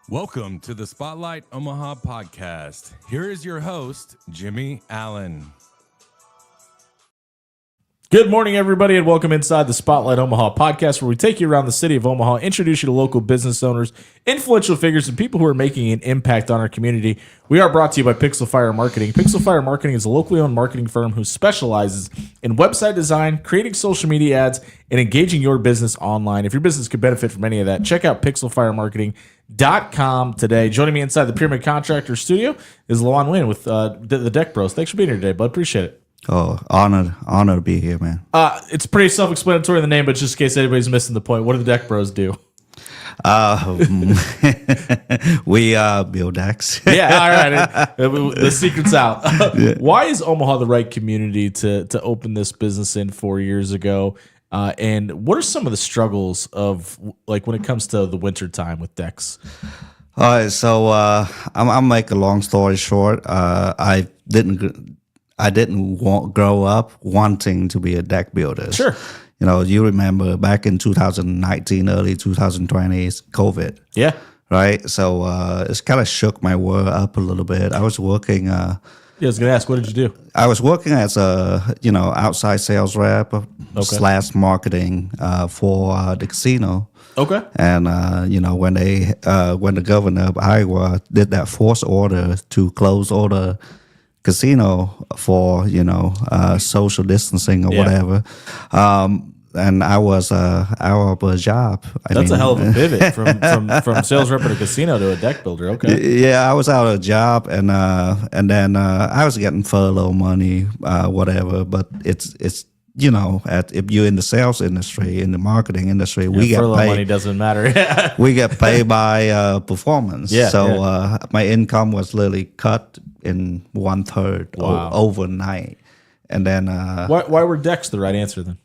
Welcome to the Spotlight Omaha podcast. Here is your host, Jimmy Allen. Good morning, everybody, and welcome inside the Spotlight Omaha podcast, where we take you around the city of Omaha, introduce you to local business owners, influential figures, and people who are making an impact on our community. We are brought to you by Pixel Fire Marketing. Pixel Fire Marketing is a locally owned marketing firm who specializes in website design, creating social media ads, and engaging your business online. If your business could benefit from any of that, check out pixelfiremarketing.com today. Joining me inside the Pyramid Contractor studio is Luan Nguyen with the Deck Bros. Thanks for being here today, bud. Appreciate it. Oh, honor to be here, man. It's pretty self-explanatory in the name, but just in case anybody's missing the point, what do the Deck Bros do? We build decks. Yeah, all right. The secret's out. Why is Omaha the right community to open this business in 4 years ago? And what are some of the struggles of, like, when it comes to the winter time with decks? All right, so I'll make a long story short. I didn't grow up wanting to be a deck builder. Sure. You know, you remember back in 2019, early 2020, COVID. Yeah. Right? So it's kind of shook my world up a little bit. I was working... I was going to ask, what did you do? I was working as a, outside sales rep / marketing for the casino. Okay. And, when the governor of Iowa did that force order to close all the casino for social distancing or whatever, and I was out of a job. That's a hell of a pivot from sales rep at a casino to a deck builder. Okay. Yeah, I was out of a job, and then I was getting furlough money, whatever. But it's if you're in the sales industry, in the marketing industry, we get furlough paid. Money doesn't matter. We get paid by performance. Yeah. So my income was literally cut in 1/3 overnight, and then Why were decks the right answer then?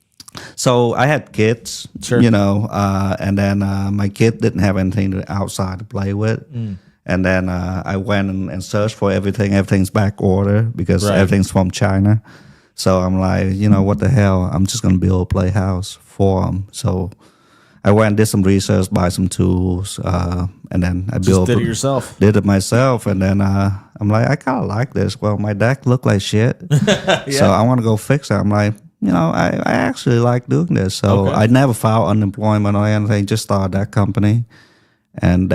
so I had kids, Sure. and then my kid didn't have anything outside to play with. And then I went and searched for everything. Everything's back order because everything's from China. So I'm like, what the hell? I'm just going to build a playhouse for them. So I went and did some research, buy some tools, and then I Just did it yourself. Did it myself, and then I'm like, I kind of like this. Well, my deck looked like shit, so I want to go fix it. I'm like, I actually like doing this. So I never filed unemployment or anything. Just started that company, and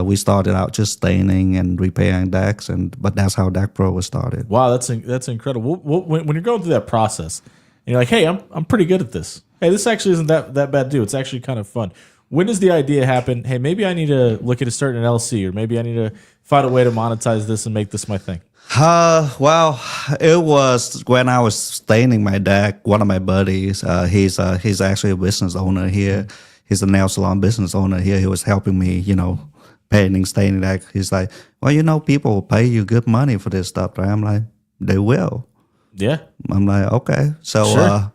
we started out just staining and repairing decks, but that's how Deck Pro was started. Wow, that's incredible. When you're going through that process, and you're like, hey, I'm pretty good at this. Hey, this actually isn't that bad to do. It's actually kind of fun. When does the idea happen? Hey, maybe I need to look at starting an LC, or maybe I need to find a way to monetize this and make this my thing. Well, it was when I was staining my deck. One of my buddies, he's actually a business owner here. He's a nail salon business owner here. He was helping me, painting, staining deck. He's like, well, people will pay you good money for this stuff, right? I'm like, they will. Yeah. I'm like, okay. So, Sure.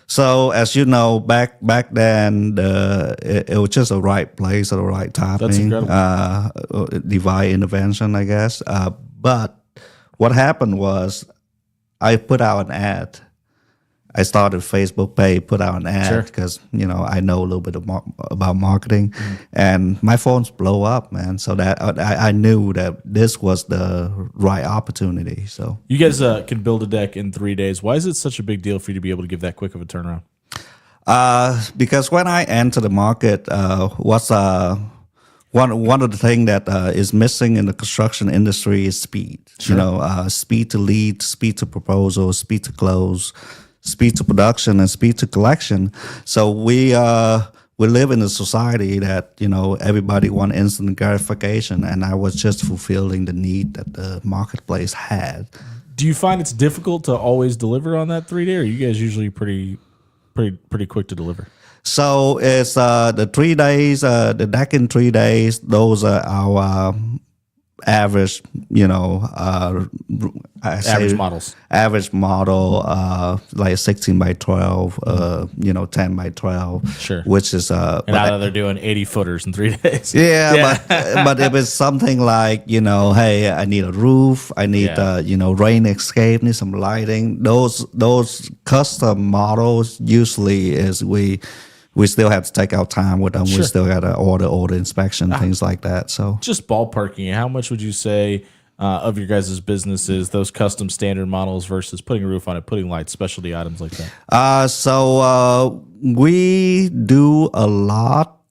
So as you know, back then, it was just the right place at the right timing. That's incredible. Divine intervention, I guess. But what happened was, I put out an ad. I started a Facebook page, put out an ad because I know a little bit about marketing, and my phones blow up, man. So that I knew that this was the right opportunity. So You guys can build a deck in 3 days. Why is it such a big deal for you to be able to give that quick of a turnaround? Because when I enter the market, what's one of the things that is missing in the construction industry is speed. Sure. Speed to lead, speed to proposal, speed to close, speed to production, and speed to collection. So we live in a society that everybody wants instant gratification, and I was just fulfilling the need that the marketplace had. Do you find it's difficult to always deliver on that 3 day, or are you guys usually pretty quick to deliver? So it's the 3 days, the deck in 3 days. Those are our average, models. Average model, like 16 by 12, 10 by 12. Sure. Which is and now they're doing 80 footers in 3 days. Yeah. But if it's something like, hey, I need a roof, I need rain escape, need some lighting. Those custom models usually is we we still have to take our time with them. Sure. We still got to order inspection, things like that. So Just ballparking, how much would you say of your guys' businesses, those custom standard models versus putting a roof on it, putting lights, specialty items like that? we do a lot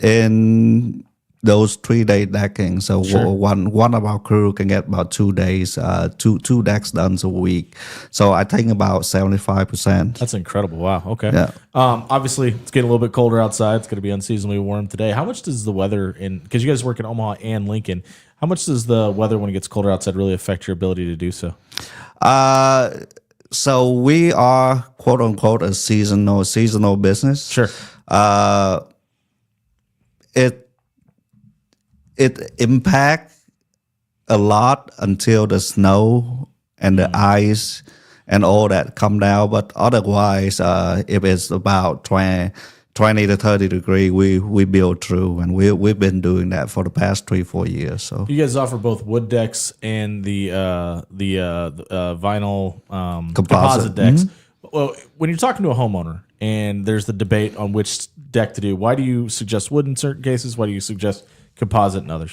in those 3-day decking. So Sure. one of our crew can get about 2 days, two decks done a week. So I think about 75%. That's incredible. Wow. Okay. Yeah. Obviously, it's getting a little bit colder outside. It's going to be unseasonably warm today. How much does the weather because you guys work in Omaha and Lincoln, how much does the weather when it gets colder outside really affect your ability to do so? So we are quote unquote a seasonal business. Sure. It impact a lot until the snow and the ice and all that come down. But otherwise, if it's about 20 to 30 degree, we build through, and we've been doing that for the past 3-4 years. So You guys offer both wood decks and the vinyl composite decks. Well, when you're talking to a homeowner and there's the debate on which deck to do, why do you suggest wood in certain cases? Why do you suggest composite in others?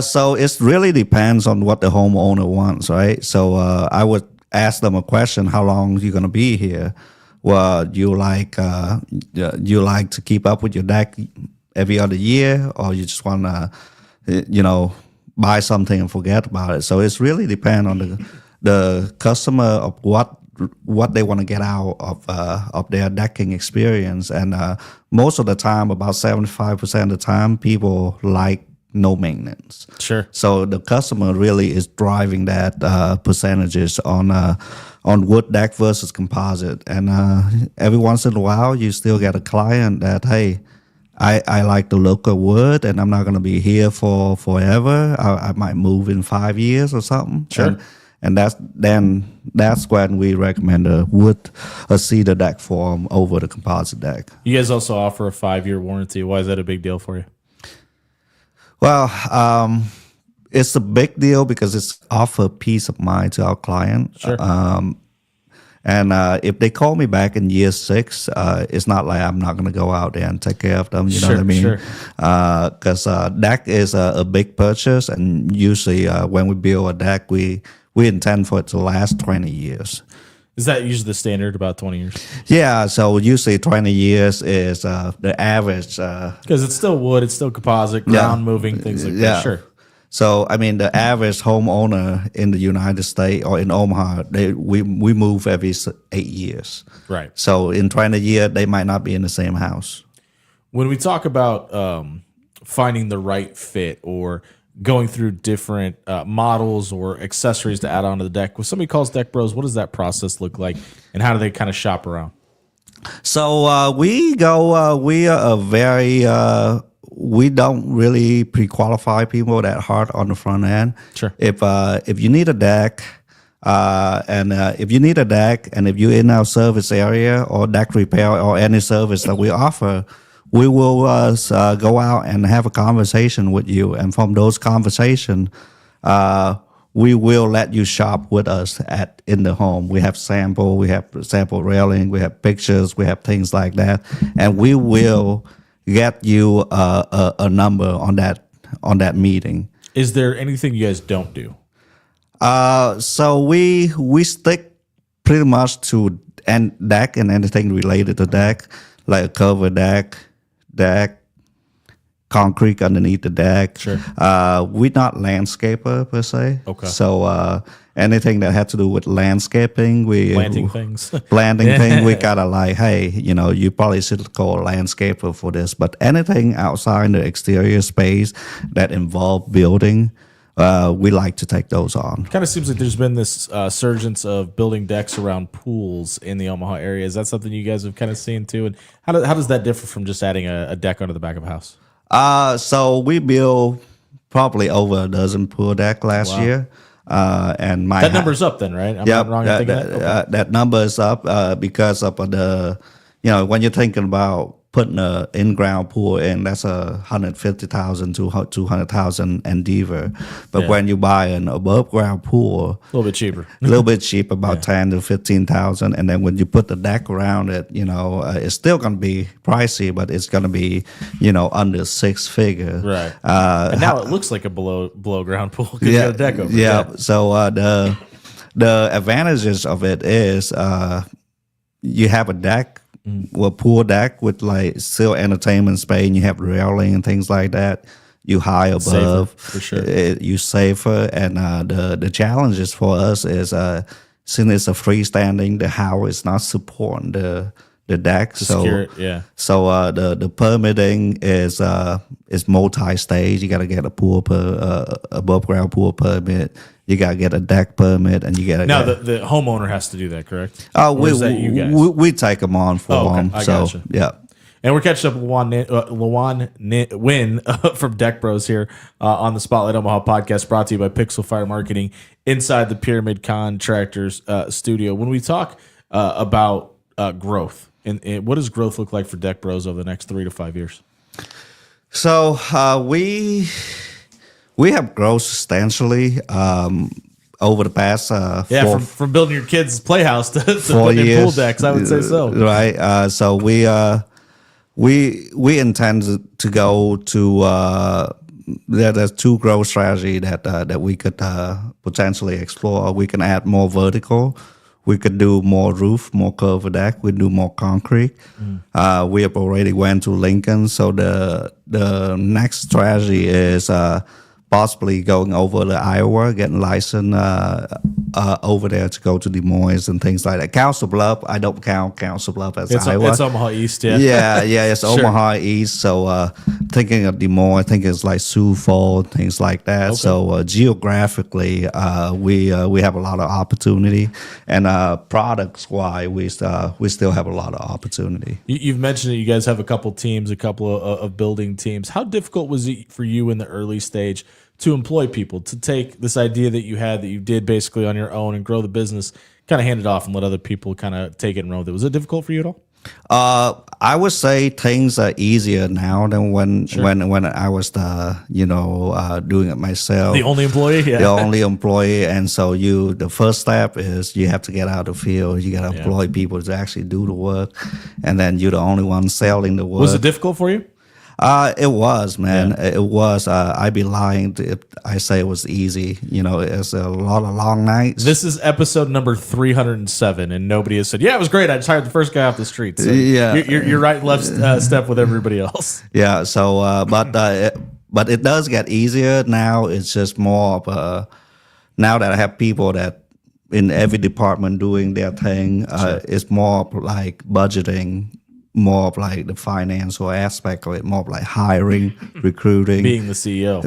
So it really depends on what the homeowner wants, right? So I would ask them a question: how long are you going to be here? Well, you like to keep up with your deck every other year, or you just want to, buy something and forget about it. So it's really depend on the customer of what they want to get out of their decking experience. And most of the time, about 75% of the time, people like no maintenance. Sure. So the customer really is driving that percentages on wood deck versus composite. And every once in a while, you still get a client that, hey, I like the look of wood, and I'm not going to be here for forever. I might move in 5 years or something. Sure. And that's when we recommend a cedar deck form over the composite deck. You guys also offer a 5-year warranty. Why is that a big deal for you? Well, it's a big deal because it's offer peace of mind to our client. Sure. And if they call me back in year 6, it's not like I'm not going to go out there and take care of them. You know what I mean? Sure. Because deck is a big purchase, and usually when we build a deck, we intend for it to last 20 years. Is that usually the standard, about 20 years? Yeah, so usually 20 years is the average. Because it's still wood, it's still composite, ground moving, things like that. Sure. So, I mean, the average homeowner in the United States or in Omaha, we move every 8 years. Right. So, in 20 years, they might not be in the same house. When we talk about finding the right fit or going through different models or accessories to add onto the deck, when somebody calls Deck Bros, what does that process look like, and how do they kind of shop around? So, we are a very... we don't really pre-qualify people that hard on the front end. Sure. If you need a deck, and if you're in our service area or deck repair or any service that we offer, we will go out and have a conversation with you. And from those conversations, we will let you shop with us in the home. We have sample railing, we have pictures, we have things like that, and we will get you a number on that meeting. Is there anything you guys don't do? So we stick pretty much to deck and anything related to deck, like a cover deck, concrete underneath the deck. Sure. We're not landscaper per se. Okay. So anything that had to do with landscaping, Planting things. we gotta like, hey, you probably should call a landscaper for this. But anything outside the exterior space that involve building, we like to take those on. Kind of seems like there's been this surgence of building decks around pools in the Omaha area. Is that something you guys have kind of seen too? And how does that differ from just adding a deck onto the back of a house? So we built probably over a dozen pool deck last year. And that number's up then, right? I'm not wrong in thinking that? Okay. That number is up because of when you're thinking about putting a in-ground pool in, that's a 150,000 to 200,000 endeavor. But when you buy an above-ground pool, A little bit cheaper. a little bit cheap, about 10 to 15,000, and then when you put the deck around it, it's still going to be pricey, but it's going to be, under six figure. Right. And now it looks like a below ground pool because you got a deck over it. Yeah. So the advantages of it is you have a deck, a pool deck with like still entertainment space, and you have railing and things like that. You high above, Safer, for sure. You safer, and the challenges for us is since it's a freestanding, the house is not supporting the deck. Secure it, yeah. So the permitting is multi-stage. You got to get a pool above ground pool permit. You got to get a deck permit, and you got to. Now the homeowner has to do that, correct? Oh, Or is that you guys? we take them on for them. I So gotcha. yeah. And we're catching up with Luan Nguyen from Deck Bros here on the Spotlight Omaha podcast, brought to you by Pixel Fire Marketing inside the Pyramid Contractors studio. When we talk about growth, and what does growth look like for Deck Bros over the next 3 to 5 years? So we have grown substantially over the past From building your kids' playhouse to 4 putting in years. pool decks, I would say so. Right. So we intend to go to there's two growth strategy that we could potentially explore. We can add more vertical. We could do more roof, more cover deck. We do more concrete. We have already went to Lincoln. So the next strategy is possibly going over to Iowa, getting licensed over there to go to Des Moines and things like that. Council Bluff, I don't count Council Bluff as Iowa. It's Omaha East, yeah. Yeah, it's Sure. Omaha East. So thinking of Des Moines, I think it's like Sioux Falls, things like that. Okay. So geographically, we have a lot of opportunity, and products wise, we still have a lot of opportunity. You've mentioned that you guys have a couple teams, a couple of building teams. How difficult was it for you in the early stage to employ people, to take this idea that you had, that you did basically on your own and grow the business, kind of hand it off and let other people kind of take it and run with it? Was it difficult for you at all? I would say things are easier now than when I was doing it myself. The only employee? Yeah. The only employee. And so the first step is you have to get out of the field. You got to employ people to actually do the work. And then you're the only one selling the work. Was it difficult for you? It was, man. It was. I'd be lying if I say it was easy. It's a lot of long nights. This is episode number 307, and nobody has said, "Yeah, it was great. I just hired the first guy off the street." So you're right, left step with everybody else. Yeah. So, but it does get easier now. It's just more of now that I have people that in every department doing their thing. It's more of like budgeting. More of like the financial aspect of it, more of like hiring, recruiting, Being the CEO.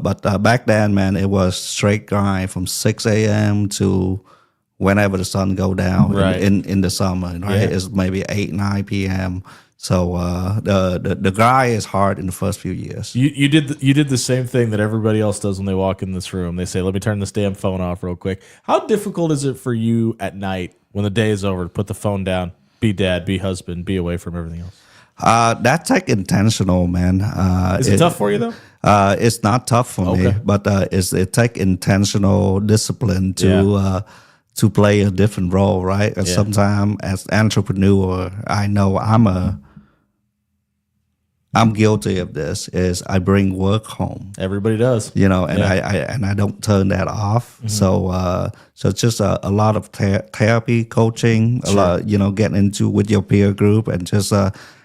But back then, man, it was straight grind from 6 a.m. to whenever the sun go down in the summer. Right, it's maybe 8, 9 p.m. So the grind is hard in the first few years. You did the same thing that everybody else does when they walk in this room. They say, "Let me turn this damn phone off real quick." How difficult is it for you at night when the day is over to put the phone down? Be dad, be husband, be away from everything else. That's like intentional, man. Is it tough for you though? It's not tough for me, but it take intentional discipline to play a different role, right? And sometimes as entrepreneur, I know I'm guilty of this. Is I bring work home. Everybody does, and I don't turn that off. Mm-hmm. So it's just a lot of therapy, coaching, a lot, getting into with your peer group, and just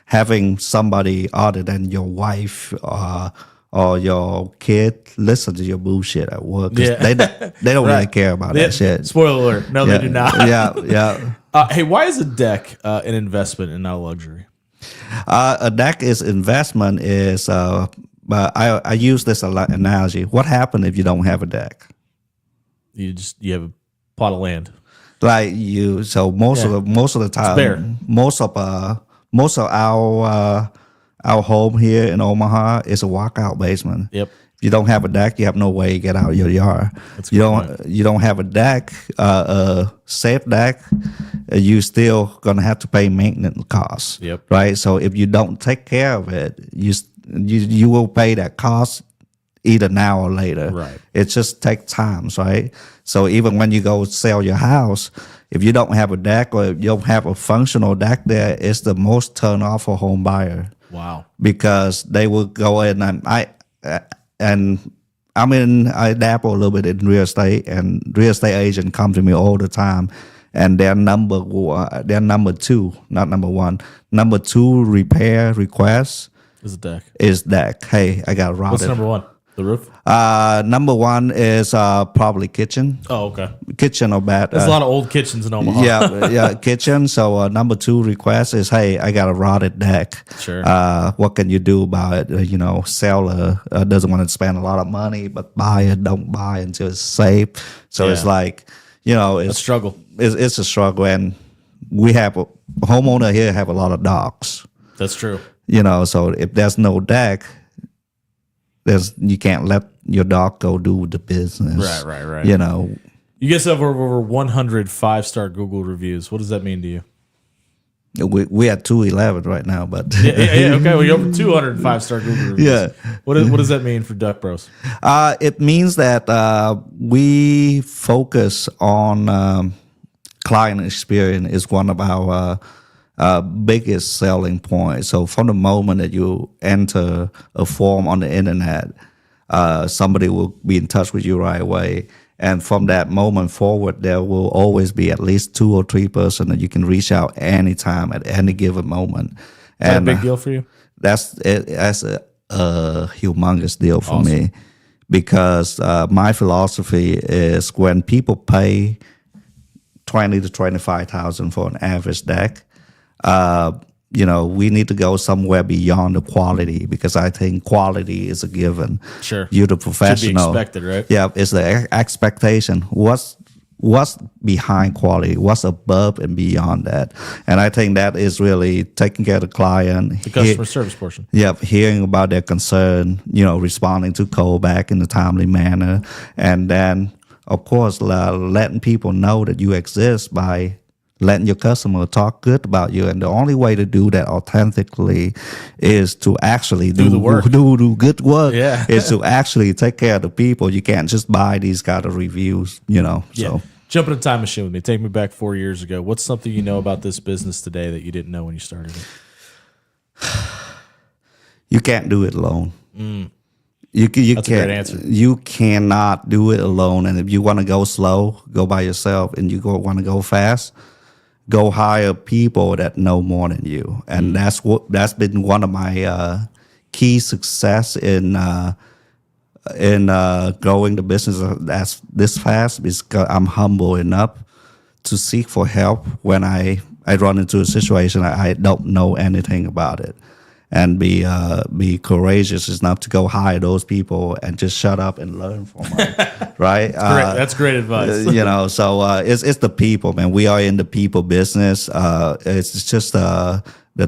having somebody other than your wife or your kid listen to your bullshit at work. They don't really care about that shit. Spoiler alert! No, they do not. Yeah. Hey, why is a deck an investment and not a luxury? A deck is investment is, but I use this analogy. What happens if you don't have a deck? You have a plot of land. Like most of the time, most of our home here in Omaha is a walkout basement. Yep. If you don't have a deck, you have no way to get out of your yard. You don't have a deck, safe deck, you still gonna have to pay maintenance costs. Yep. Right. So if you don't take care of it, you will pay that cost either now or later. Right. It just takes time, right? So even when you go sell your house, if you don't have a deck or if you don't have a functional deck there, it's the most turn off for home buyer. Wow. Because they will go in and I dabble a little bit in real estate, and real estate agent come to me all the time, and their number two, not number one, number two repair request Is the deck. is deck. Hey, I got routed. What's number one? The roof? Number one is probably kitchen. Oh, okay. Kitchen or bad. There's a lot of old kitchens in Omaha. Yeah, kitchen. So number two request is, hey, I got a rotted deck. Sure. What can you do about it? Seller doesn't want to spend a lot of money, but buyer don't buy until it's safe. So it's like, it's a struggle. It's a struggle, and we have a homeowner here have a lot of dogs. That's true. So if there's no deck, you can't let your dog go do the business. Right. You guys have over 100 5-star Google reviews. What does that mean to you? We at 211 right now, but okay. Well, you're over 200 5-star Google reviews. Yeah. What does that mean for Duck Bros? It means that we focus on client experience is one of our biggest selling points. So from the moment that you enter a form on the internet, somebody will be in touch with you right away. And from that moment forward, there will always be at least 2 or 3 person that you can reach out anytime at any given moment. Is that a big deal for you? That's a humongous deal for me, because my philosophy is when people pay $20,000 to $25,000 for an average deck, we need to go somewhere beyond the quality, because I think quality is a given. Sure. You're the professional. Should be expected, right? Yeah, it's the expectation. What's behind quality? What's above and beyond that? And I think that is really taking care of the client. The customer service portion. Yeah, hearing about their concern, responding to callback in a timely manner. And then, of course, letting people know that you exist by letting your customer talk good about you. And the only way to do that authentically is to actually do the work. Do good work. Yeah. Is to actually take care of the people. You can't just buy these kind of reviews, Yeah. So Jump in a time machine with me. Take me back 4 years ago. What's something you know about this business today that you didn't know when you started it? You can't do it alone. That's a great answer. You cannot do it alone. And if you want to go slow, go by yourself. And you want to go fast, go hire people that know more than you. And that's been one of my key success in growing the business this fast, because I'm humble enough to seek for help when I run into a situation I don't know anything about it, and be courageous enough to go hire those people and just shut up and learn from them. Right? That's great advice. So it's the people, man. We are in the people business. It's just the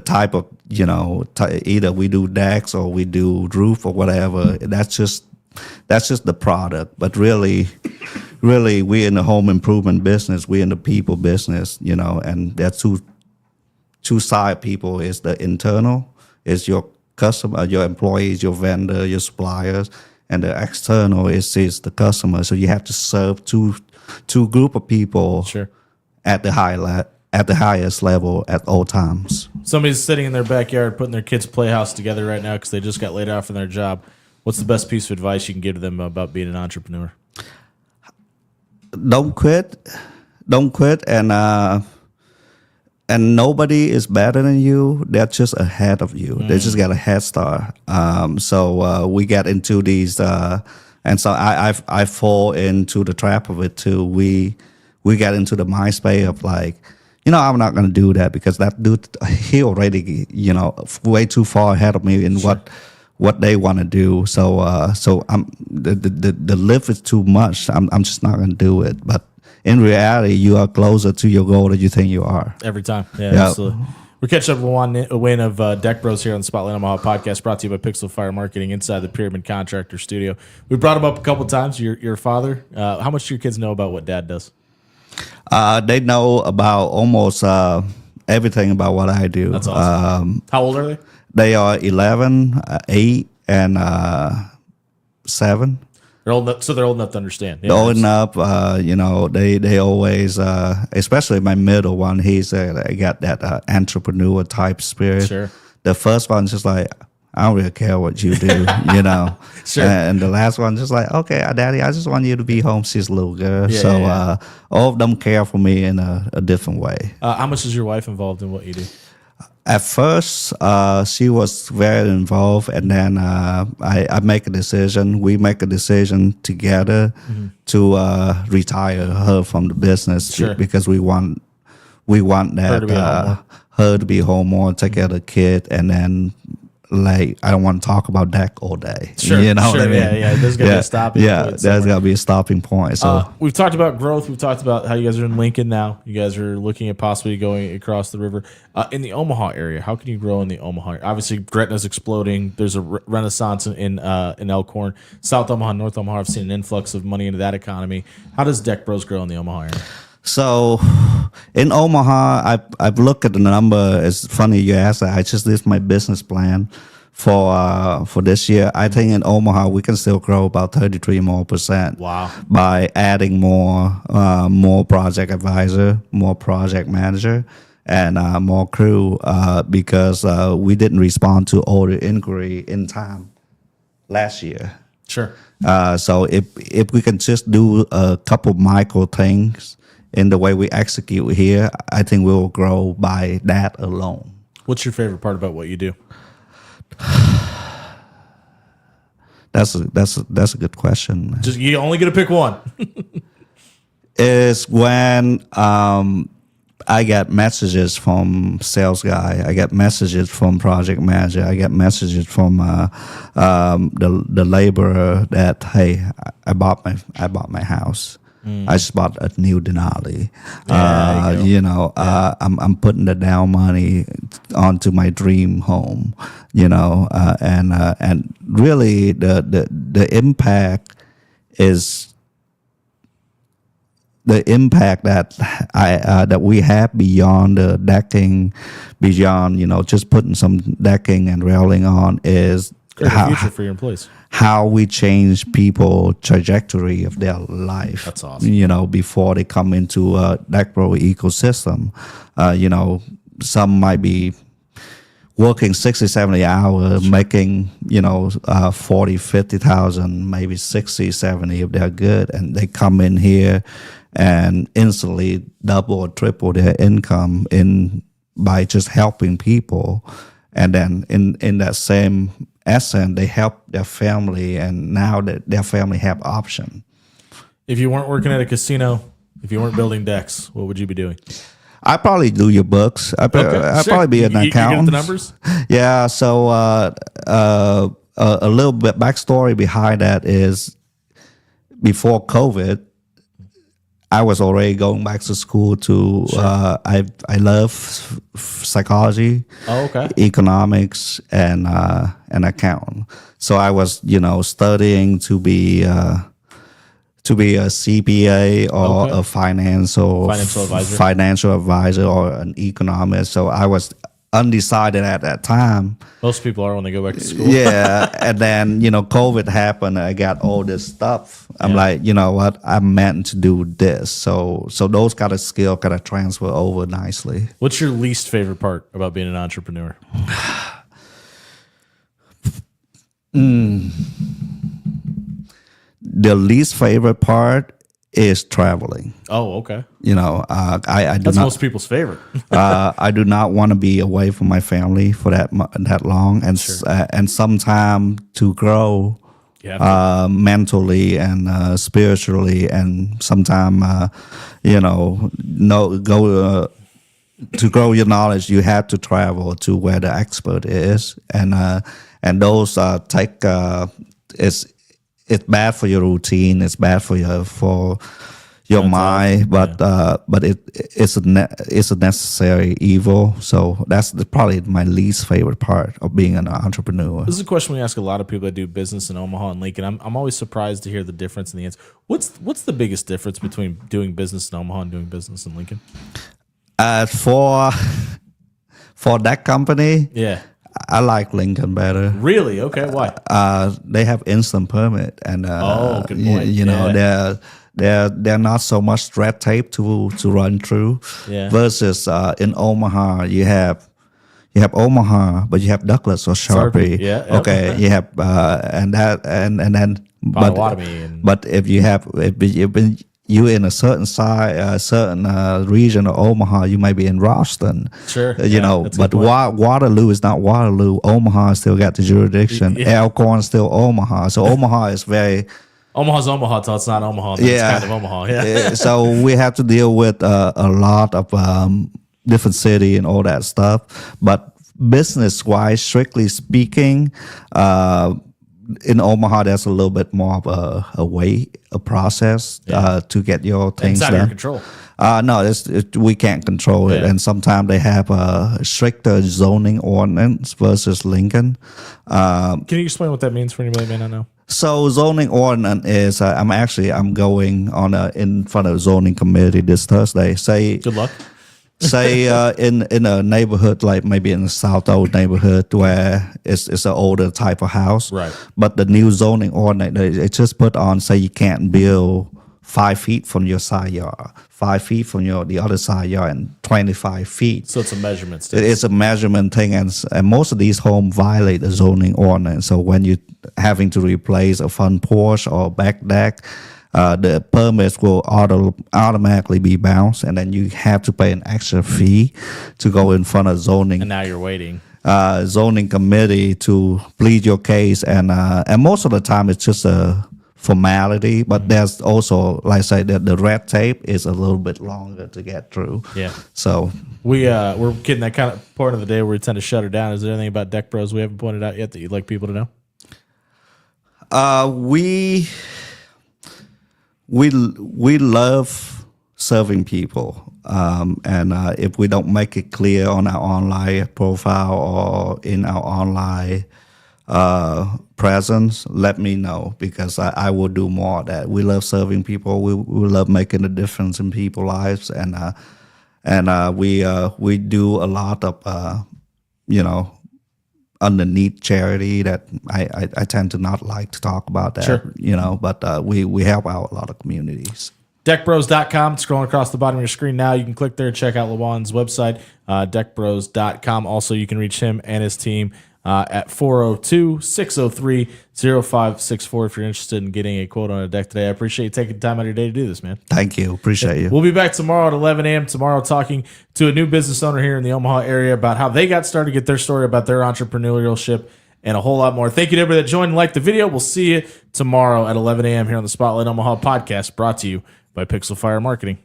type of, either we do decks or we do roof or whatever. That's just the product. But really we're in the home improvement business. We're in the people business, and that's two side people. Is the internal, is your customer, your employees, your vendor, your suppliers, and the external is the customer. So you have to serve two group of people. Sure. At the highest level at all times. Somebody's sitting in their backyard putting their kids' playhouse together right now because they just got laid off from their job. What's the best piece of advice you can give to them about being an entrepreneur? Don't quit, and nobody is better than you. They're just ahead of you. They just got a head start. So we get into these, and so I fall into the trap of it too. We got into the mind space of like, I'm not going to do that because that dude, he already, way too far ahead of me in what they want to do. So I'm the lift is too much. I'm just not going to do it. But in reality, you are closer to your goal than you think you are. Every time. Yeah. Absolutely. We're catching up with Luan Nguyen of Deck Bros here on the Spotlight Omaha podcast, brought to you by Pixel Fire Marketing inside the Pyramid Contractor Studio. We brought him up a couple times. Your father. How much do your kids know about what Dad does? They know about almost everything about what I do. That's awesome. How old are they? They are 11, 8, and 7. They're old enough, so they're old enough to understand. Yeah, They're old enough, they always, especially my middle one, he's got that entrepreneur type spirit. Sure. The first one's just like, I don't really care what you do, Sure. And the last one just like, okay, Daddy, I just want you to be home. She's a little girl. Yeah. All of them care for me in a different way. How much is your wife involved in what you do? At first, she was very involved, and then I make a decision. We make a decision together to retire her from the business Sure. because we want that her to be home more, take care of the kid, and then like I don't want to talk about Deck all day. Sure, you know what I mean? Yeah. There's got to be a stopping point. Yeah, there's got to be a stopping point. So we've talked about growth. We've talked about how you guys are in Lincoln now. You guys are looking at possibly going across the river. In the Omaha area, how can you grow in the Omaha area? Obviously, Gretna's exploding. There's a renaissance in Elkhorn. South Omaha, North Omaha, I've seen an influx of money into that economy. How does Deck Bros grow in the Omaha area? So in Omaha, I've looked at the number. It's funny you asked that. I just did my business plan for this year. I think in Omaha we can still grow about 33% more. Wow! By adding more project advisor, more project manager, and more crew because we didn't respond to all the inquiry in time last year. Sure. So if we can just do a couple micro things in the way we execute here, I think we will grow by that alone. What's your favorite part about what you do? That's a good question. Just you only get to pick one. Is when I get messages from sales guy, I get messages from project manager, I get messages from the laborer that hey, I bought my house. I just bought a new Denali. I'm putting the down money onto my dream home. And really the impact is the impact that that we have beyond the decking, beyond just putting some decking and railing on is Create a future for your employees. How we change people trajectory of their life. That's awesome. Before they come into a Deck Bro ecosystem. Some might be working 60, 70 hours, making, 40, 50,000, maybe 60, 70 if they're good. And they come in here and instantly double or triple their income by just helping people. And then in that same essence, they help their family, and now that their family have option. If you weren't working at a casino, if you weren't building decks, what would you be doing? I'd probably do your books. I'd probably be an accountant. You get the numbers? Yeah. So a little bit backstory behind that is before COVID, I was already going back to school to. Sure. I love psychology, economics, and accounting. So I was studying to be a CPA or a financial advisor or an economist. So I was undecided at that time. Most people are when they go back to school. Yeah, and then COVID happened. I got all this stuff. I'm like, you know what? I'm meant to do this. So those kind of skill kind of transfer over nicely. What's your least favorite part about being an entrepreneur? The least favorite part is traveling. Oh, okay. I do That's not, most people's favorite. I do not want to be away from my family for that long, and and sometime to grow mentally and spiritually, and sometime to grow your knowledge, you have to travel to where the expert is, and those it's bad for your routine. It's bad for your mind, but it's a necessary evil. So that's probably my least favorite part of being an entrepreneur. This is a question we ask a lot of people that do business in Omaha and Lincoln. I'm always surprised to hear the difference in the answer. What's the biggest difference between doing business in Omaha and doing business in Lincoln? For that company, Yeah. I like Lincoln better. Really? Okay. Why? They have instant permit, and good point. you know, they're not so much red tape to run through. Yeah. Versus in Omaha, you have Omaha, but you have Douglas or Sharpie. Yeah. Okay. You have and then Potawatomi but if you in a certain region of Omaha, you might be in Ralston. Sure. You know, but Waterloo is not Waterloo. Omaha still got the jurisdiction. Yeah. Elkhorn still Omaha. So Omaha is very. Omaha's Omaha till it's not Omaha. Then it's kind of Omaha. Yeah. So we have to deal with a lot of different city and all that stuff. But business-wise, strictly speaking, in Omaha, there's a little bit more of a process to get your things It's out done. of your control. No, we can't control it, Yeah. and sometimes they have a stricter zoning ordinance versus Lincoln. Can you explain what that means for anybody who may not know? So zoning ordinance is I'm going on in front of the zoning committee this Thursday. Good luck. Say in a neighborhood like maybe in the South Old neighborhood where it's an older type of house, Right. But the new zoning ordinance it just put on say you can't build 5 feet from your side yard, 5 feet from the other side yard, and 25 feet. So it's a measurement stick. It's a measurement thing, and most of these homes violate the zoning ordinance. So when you're having to replace a front porch or back deck, the permits will automatically be bounced, and then you have to pay an extra fee to go in front of zoning. And now you're waiting. Zoning committee to plead your case, and most of the time it's just a formality, but there's also, like I said, the red tape is a little bit longer to get through. Yeah. So We're getting that kind of part of the day where we tend to shut her down. Is there anything about Deck Bros we haven't pointed out yet that you'd like people to know? we love serving people, and if we don't make it clear on our online profile or in our online presence, let me know, because I will do more of that. We love serving people. We love making a difference in people's lives, and we do a lot of underneath charity that I tend to not like to talk about that. Sure. But we help out a lot of communities. Deckbros.com. Scrolling across the bottom of your screen now. You can click there and check out Luan's website, deckbros.com. Also, you can reach him and his team at 402-603-0564 if you're interested in getting a quote on a deck today. I appreciate you taking time out of your day to do this, man. Thank you. Appreciate you. We'll be back tomorrow at 11 a.m. Tomorrow talking to a new business owner here in the Omaha area about how they got started, get their story about their entrepreneurship, and a whole lot more. Thank you to everybody that joined and liked the video. We'll see you tomorrow at 11 a.m. here on the Spotlight Omaha podcast, brought to you by Pixel Fire Marketing.